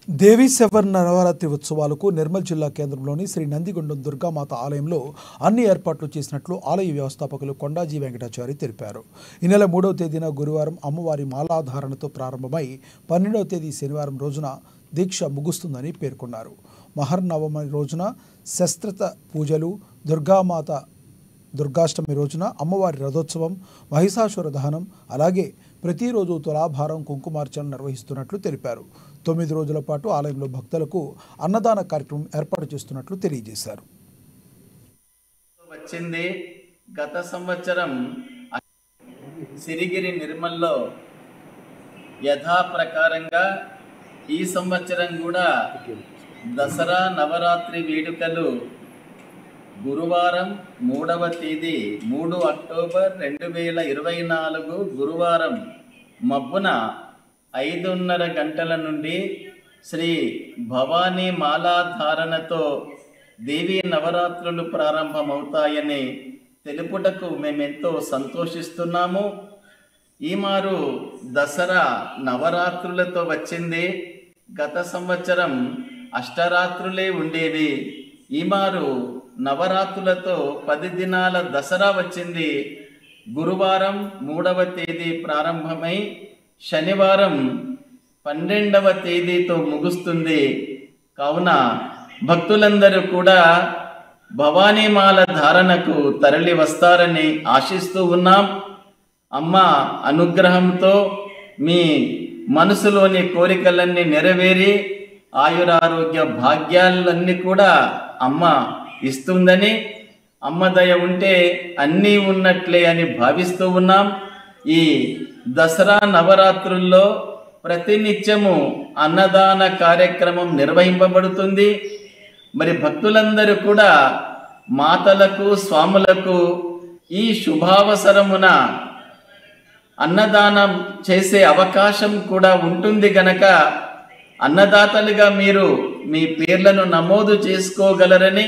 దేవీ శవర్ నవరాత్రి ఉత్సవాలకు నిర్మల్ జిల్లా కేంద్రంలోని శ్రీ నందిగొండం దుర్గామాత ఆలయంలో అన్ని ఏర్పాట్లు చేసినట్లు ఆలయ వ్యవస్థాపకులు కొండాజీ వెంకటాచారి తెలిపారు. ఈ నెల 3వ తేదీన గురువారం అమ్మవారి మాలాధారణతో ప్రారంభమై 12వ తేదీ శనివారం రోజున దీక్ష ముగుస్తుందని పేర్కొన్నారు. మహర్నవమి రోజున శస్త్రత పూజలు, దుర్గాష్టమి రోజున అమ్మవారి రథోత్సవం, మహిషాసుర దహనం, అలాగే ప్రతిరోజు తులాభారం కుంకుమార్చన నిర్వహిస్తున్నట్లు తెలిపారు. 9 రోజుల పాటు ఆలయంలో భక్తులకు అన్నదాన కార్యక్రమం ఏర్పాటు చేస్తున్నట్లు తెలియజేశారు. వచ్చింది గత సంవత్సరం సిరిగిరి నిర్మల్లో యథాప్రకారంగా ఈ సంవత్సరం కూడా దసరా నవరాత్రి వేడుకలు గురువారం 3వ తేదీ 3 అక్టోబర్ 2024 గురువారం మబ్బున 5:30 గంటల నుండి శ్రీ భవానీ మాలాధారణతో దేవీ నవరాత్రులు ప్రారంభమవుతాయని తెలుపుటకు మేమెంతో సంతోషిస్తున్నాము. ఈ మారు దసరా నవరాత్రులతో వచ్చింది. గత సంవత్సరం అష్టరాత్రులే ఉండేవి. ఈ మారు నవరాత్రులతో 10 దినాల దసరా వచ్చింది. గురువారం 3వ తేదీ ప్రారంభమై శనివారం 12వ తేదీతో ముగుస్తుంది. కావున భక్తులందరూ కూడా భవానీమాల ధారణకు తరలి వస్తారని ఆశిస్తూ ఉన్నాం. అమ్మ అనుగ్రహంతో మీ మనసులోని కోరికలన్నీ నెరవేరి ఆయురారోగ్య భాగ్యాలన్నీ కూడా అమ్మ ఇస్తుందని, అమ్మ దయ ఉంటే అన్నీ ఉన్నట్లే అని భావిస్తూ ఉన్నాం. ఈ దసరా నవరాత్రుల్లో ప్రతినిత్యము అన్నదాన కార్యక్రమం నిర్వహింపబడుతుంది. మరి భక్తులందరూ కూడా మాతలకు స్వాములకు ఈ శుభావసరమున అన్నదానం చేసే అవకాశం కూడా ఉంటుంది గనక అన్నదాతలుగా మీరు మీ పేర్లను నమోదు చేసుకోగలరని